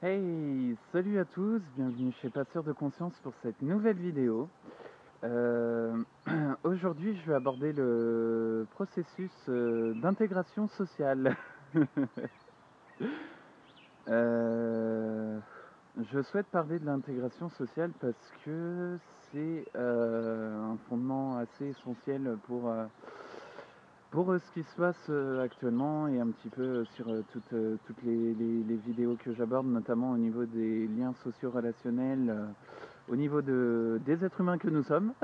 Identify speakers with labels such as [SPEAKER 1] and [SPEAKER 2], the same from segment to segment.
[SPEAKER 1] Hey, salut à tous, bienvenue chez Passeur de Conscience pour cette nouvelle vidéo. Euh, Aujourd'hui, je vais aborder le processus d'intégration sociale. Euh, je souhaite parler de l'intégration sociale parce que c'est un fondement assez essentiel pour ce qui se passe actuellement et un petit peu sur toutes les vidéos que j'aborde, notamment au niveau des liens socio-relationnels, au niveau des êtres humains que nous sommes.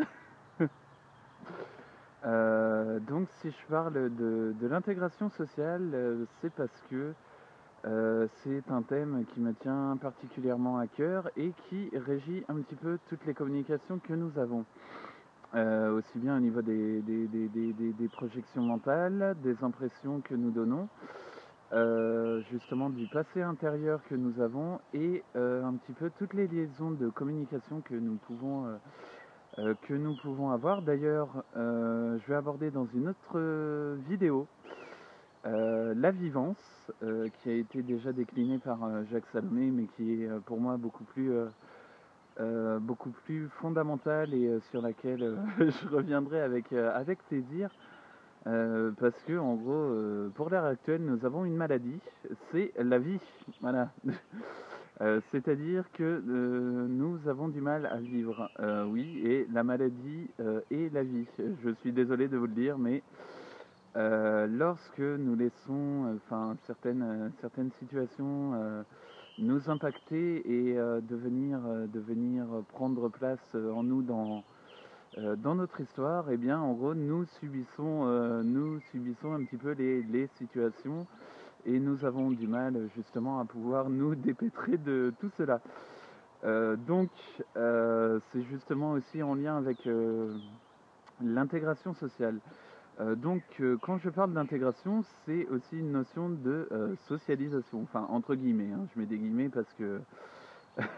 [SPEAKER 1] Donc si je parle de l'intégration sociale, c'est parce que c'est un thème qui me tient particulièrement à cœur et qui régit un petit peu toutes les communications que nous avons. Aussi bien au niveau des projections mentales, des impressions que nous donnons, justement du passé intérieur que nous avons et un petit peu toutes les liaisons de communication que nous pouvons avoir. D'ailleurs, je vais aborder dans une autre vidéo la vivance, qui a été déjà déclinée par Jacques Salomé, mais qui est pour moi beaucoup plus fondamentale et sur laquelle je reviendrai avec plaisir. Parce que en gros, pour l'heure actuelle, nous avons une maladie, c'est la vie. Voilà. C'est-à-dire que nous avons du mal à vivre. Oui, et la maladie est la vie. Je suis désolé de vous le dire, mais lorsque nous laissons certaines situations nous impacter et devenir prendre place en nous dans notre histoire, eh bien, en gros, nous subissons un petit peu les situations et nous avons du mal justement à pouvoir nous dépêtrer de tout cela. C'est justement aussi en lien avec l'intégration sociale. Quand je parle d'intégration, c'est aussi une notion de socialisation, enfin entre guillemets, hein, je mets des guillemets parce que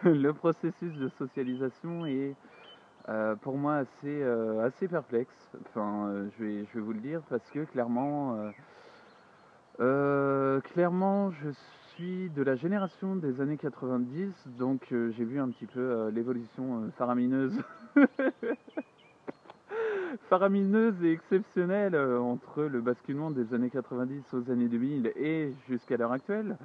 [SPEAKER 1] le processus de socialisation est pour moi assez perplexe. Enfin, je vais vous le dire parce que clairement, je suis de la génération des années 90, donc j'ai vu un petit peu l'évolution faramineuse, faramineuse et exceptionnelle entre le basculement des années 90 aux années 2000 et jusqu'à l'heure actuelle.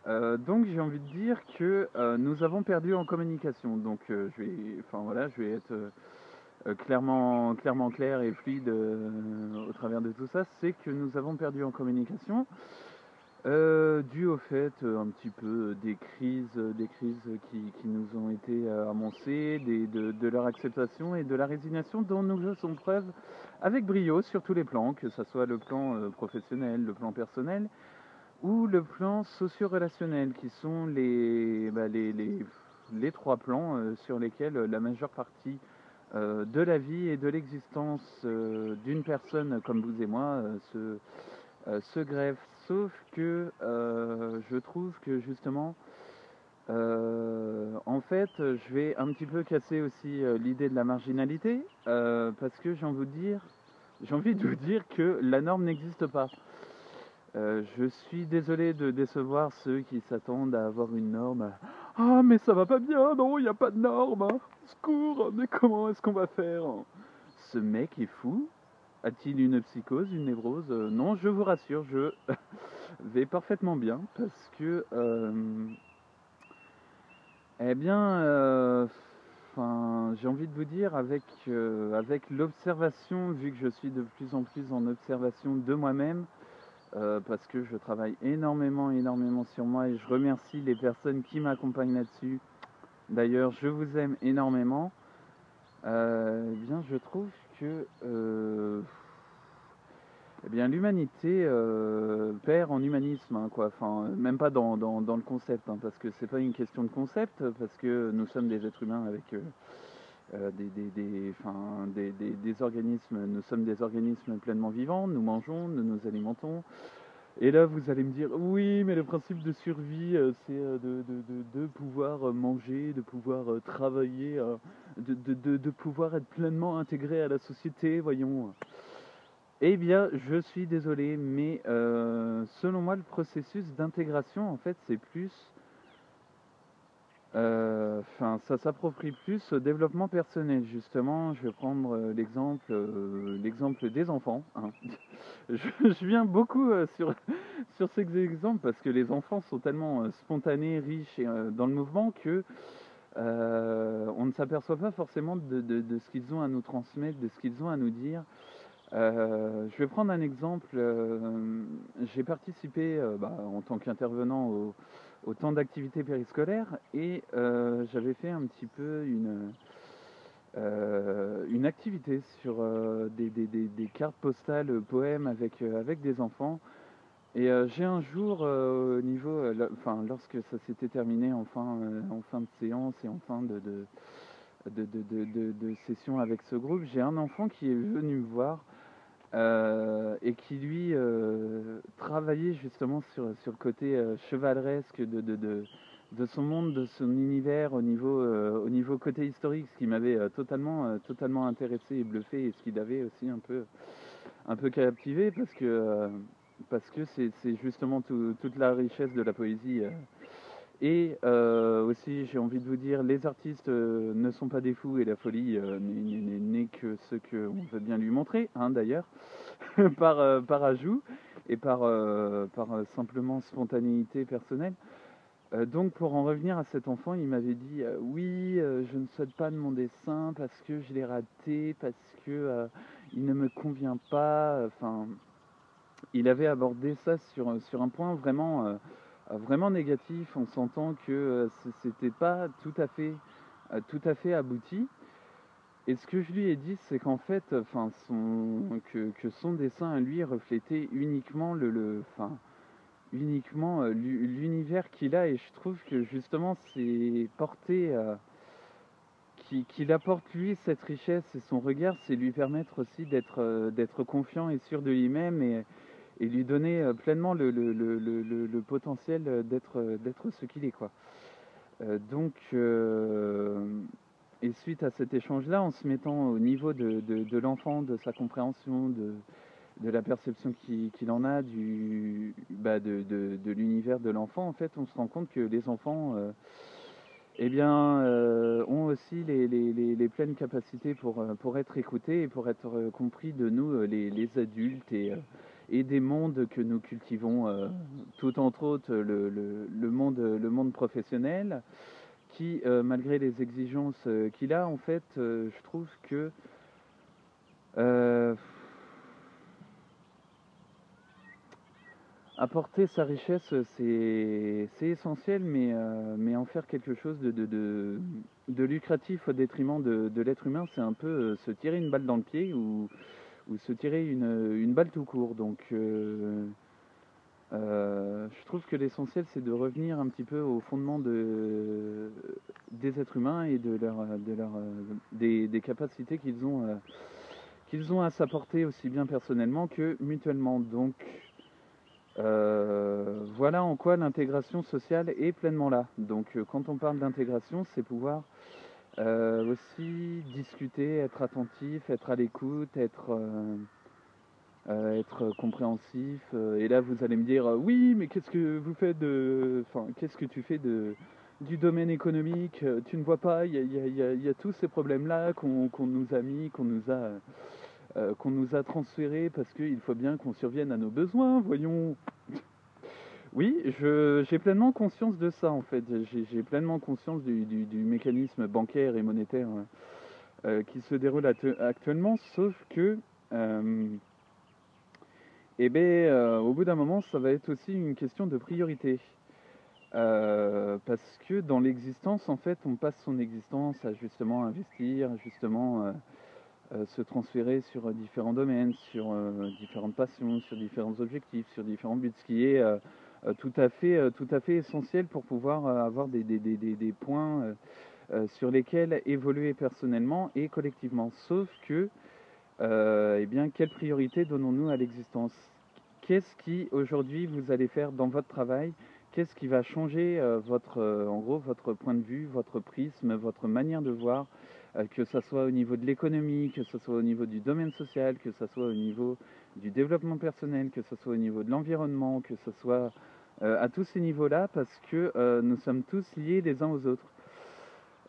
[SPEAKER 1] Donc j'ai envie de dire que nous avons perdu en communication. Donc je vais être clairement clair et fluide au travers de tout ça. C'est que nous avons perdu en communication. Dû au fait un petit peu des crises qui nous ont été annoncées, de leur acceptation et de la résignation dont nous faisons preuve avec brio sur tous les plans, que ce soit le plan professionnel, le plan personnel ou le plan socio-relationnel, qui sont les trois plans sur lesquels la majeure partie de la vie et de l'existence d'une personne comme vous et moi se greffe. Sauf que je trouve que justement, en fait, je vais un petit peu casser aussi l'idée de la marginalité, parce que j'ai envie de vous dire que la norme n'existe pas. Je suis désolé de décevoir ceux qui s'attendent à avoir une norme. Ah, mais ça va pas bien, non, il n'y a pas de norme. Hein. Secours, mais comment est-ce qu'on va faire? Ce mec est fou. A-t-il une psychose, une névrose? Non, je vous rassure, je vais parfaitement bien parce que, eh bien, j'ai envie de vous dire avec l'observation, vu que je suis de plus en plus en observation de moi-même, parce que je travaille énormément sur moi et je remercie les personnes qui m'accompagnent là-dessus. D'ailleurs, je vous aime énormément. Eh bien, je trouve que eh bien, l'humanité perd en humanisme, hein, quoi. Enfin, même pas dans le concept, hein, parce que c'est pas une question de concept, parce que nous sommes des êtres humains avec des organismes. Nous sommes des organismes pleinement vivants. Nous mangeons, nous nous alimentons. Et là, vous allez me dire, oui, mais le principe de survie, c'est de pouvoir manger, de pouvoir travailler, de pouvoir être pleinement intégré à la société, voyons. Eh bien, je suis désolé, mais selon moi, le processus d'intégration, en fait, c'est plus Enfin, ça s'approprie plus au développement personnel, justement. Je vais prendre l'exemple des enfants, hein. Je viens beaucoup sur ces exemples parce que les enfants sont tellement spontanés, riches et dans le mouvement que on ne s'aperçoit pas forcément de ce qu'ils ont à nous transmettre, de ce qu'ils ont à nous dire. Je vais prendre un exemple. J'ai participé en tant qu'intervenant au temps d'activité périscolaire et j'avais fait un petit peu une activité sur des cartes postales poèmes avec des enfants. Et j'ai un jour, au niveau, lorsque ça s'était terminé en fin de séance et en fin de session avec ce groupe, j'ai un enfant qui est venu me voir et qui lui travaillait justement sur le côté chevaleresque de son monde, de son univers au niveau côté historique, ce qui m'avait totalement intéressé et bluffé et ce qui l'avait aussi un peu captivé parce que c'est justement toute la richesse de la poésie. Et aussi, j'ai envie de vous dire, les artistes ne sont pas des fous et la folie n'est que ce qu'on veut bien lui montrer, hein, d'ailleurs, par ajout et par simplement spontanéité personnelle. Donc pour en revenir à cet enfant, il m'avait dit oui, je ne souhaite pas de mon dessin parce que je l'ai raté, parce que il ne me convient pas. Enfin, il avait abordé ça sur un point vraiment négatif, en sentant que c'était pas tout à fait abouti. Et ce que je lui ai dit, c'est qu'en fait, que son dessin à lui reflétait uniquement uniquement l'univers qu'il a. Et je trouve que justement, c'est porté, qu'il apporte lui cette richesse et son regard, c'est lui permettre aussi d'être confiant et sûr de lui-même et lui donner pleinement le potentiel d'être ce qu'il est, quoi. Donc, et suite à cet échange-là, en se mettant au niveau de l'enfant, de sa compréhension, de la perception qu'il en a de l'univers de l'enfant, en fait, on se rend compte que les enfants ont aussi les pleines capacités pour être écoutés et pour être compris de nous, les adultes, et des mondes que nous cultivons, tout entre autres le monde professionnel, qui, malgré les exigences qu'il a, en fait, je trouve que euh, apporter sa richesse, c'est essentiel, mais en faire quelque chose de lucratif au détriment de l'être humain, c'est un peu se tirer une balle dans le pied ou se tirer une balle tout court. Donc, je trouve que l'essentiel, c'est de revenir un petit peu au fondement des êtres humains et des capacités qu'ils ont à s'apporter aussi bien personnellement que mutuellement. Donc, voilà en quoi l'intégration sociale est pleinement là. Donc, quand on parle d'intégration, c'est pouvoir aussi discuter, être attentif, être à l'écoute, être compréhensif. Et là, vous allez me dire, oui, mais qu'est-ce que vous faites qu'est-ce que tu fais du domaine économique? Tu ne vois pas, il y a tous ces problèmes-là qu'on nous a mis, qu'on nous a transférés parce qu'il faut bien qu'on survienne à nos besoins, voyons. Oui, j'ai pleinement conscience de ça, en fait. J'ai pleinement conscience du mécanisme bancaire et monétaire qui se déroule actuellement, sauf que au bout d'un moment, ça va être aussi une question de priorité. Parce que dans l'existence, en fait, on passe son existence à justement investir, justement se transférer sur différents domaines, sur différentes passions, sur différents objectifs, sur différents buts, ce qui est tout à fait essentiel pour pouvoir avoir des points sur lesquels évoluer personnellement et collectivement. Sauf que quelle priorité donnons-nous à l'existence? Qu'est-ce qui, aujourd'hui, vous allez faire dans votre travail? Qu'est-ce qui va changer en gros, votre point de vue, votre prisme, votre manière de voir, que ce soit au niveau de l'économie, que ce soit au niveau du domaine social, que ce soit au niveau du développement personnel, que ce soit au niveau de l'environnement, que ce soit à tous ces niveaux-là, parce que nous sommes tous liés les uns aux autres.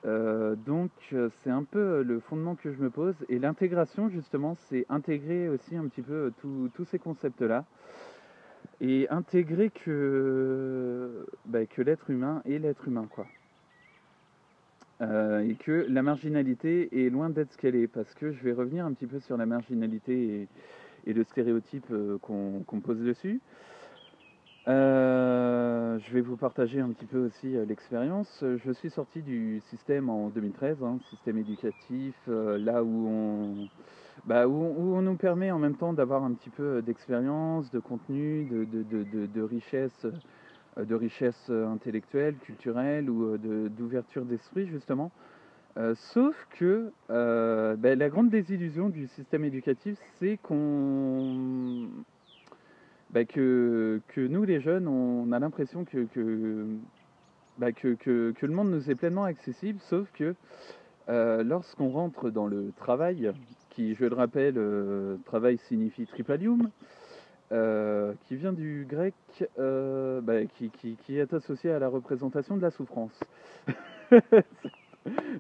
[SPEAKER 1] C'est un peu le fondement que je me pose. Et l'intégration, justement, c'est intégrer aussi un petit peu tous ces concepts-là. Et intégrer que l'être humain est l'être humain, quoi. Et que la marginalité est loin d'être ce qu'elle est. Parce que je vais revenir un petit peu sur la marginalité et le stéréotype qu'on pose dessus. Je vais vous partager un petit peu aussi l'expérience. Je suis sorti du système en 2013, hein, système éducatif, là où on nous permet en même temps d'avoir un petit peu d'expérience, de contenu, de richesse intellectuelle, culturelle ou d'ouverture d'esprit justement. Sauf que la grande désillusion du système éducatif, c'est que nous les jeunes, on a l'impression que le monde nous est pleinement accessible, sauf que lorsqu'on rentre dans le travail, qui je le rappelle, travail signifie tripalium, qui vient du grec, qui est associé à la représentation de la souffrance.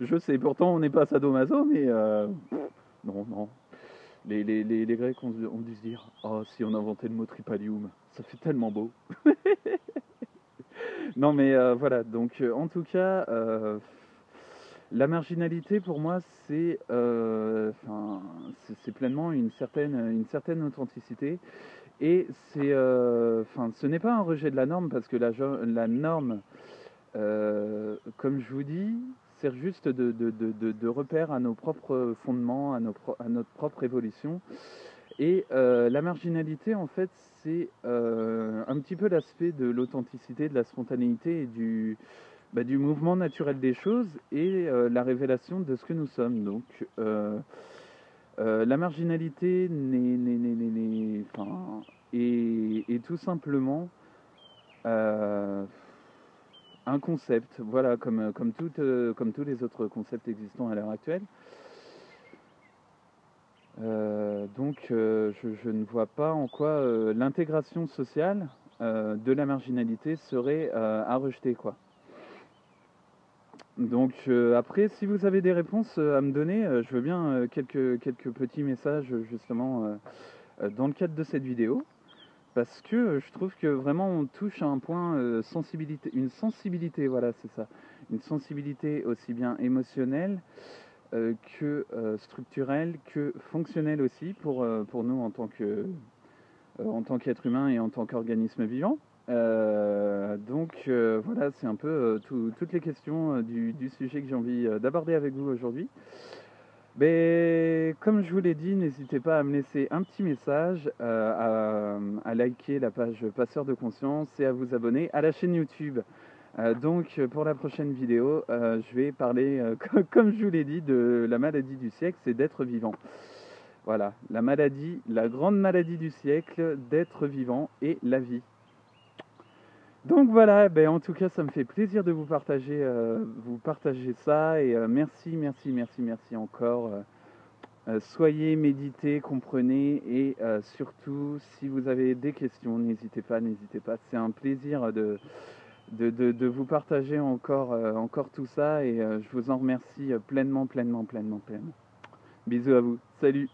[SPEAKER 1] Je sais, pourtant on n'est pas sadomaso, mais non, non. Les Grecs ont dû se dire, oh, si on inventait le mot tripalium, ça fait tellement beau. Non, mais voilà, donc en tout cas, la marginalité pour moi, c'est pleinement une certaine authenticité. Et ce n'est pas un rejet de la norme, parce que la norme, comme je vous dis, sert juste de repère à nos propres fondements, à notre propre évolution. Et la marginalité, en fait, c'est un petit peu l'aspect de l'authenticité, de la spontanéité et du mouvement naturel des choses et la révélation de ce que nous sommes. Donc, la marginalité est tout simplement un concept, voilà, comme tous les autres concepts existants à l'heure actuelle. Je ne vois pas en quoi l'intégration sociale de la marginalité serait à rejeter, quoi. Donc après, si vous avez des réponses à me donner, je veux bien quelques petits messages justement dans le cadre de cette vidéo, parce que je trouve que vraiment on touche à un point sensibilité, une sensibilité, voilà, c'est ça, une sensibilité aussi bien émotionnelle que structurelle, que fonctionnelle aussi pour nous en tant qu'être humain et en tant qu'organisme vivant. Voilà, c'est un peu toutes les questions du sujet que j'ai envie d'aborder avec vous aujourd'hui. Mais comme je vous l'ai dit, n'hésitez pas à me laisser un petit message, à liker la page Passeur de Conscience et à vous abonner à la chaîne YouTube. Pour la prochaine vidéo, je vais parler, comme je vous l'ai dit, de la maladie du siècle, c'est d'être vivant. Voilà, la grande maladie du siècle, d'être vivant et la vie. Donc voilà, en tout cas, ça me fait plaisir de vous partager ça et merci encore. Soyez, méditez, comprenez et surtout, si vous avez des questions, n'hésitez pas. C'est un plaisir de vous partager encore tout ça et je vous en remercie pleinement. Bisous à vous, salut!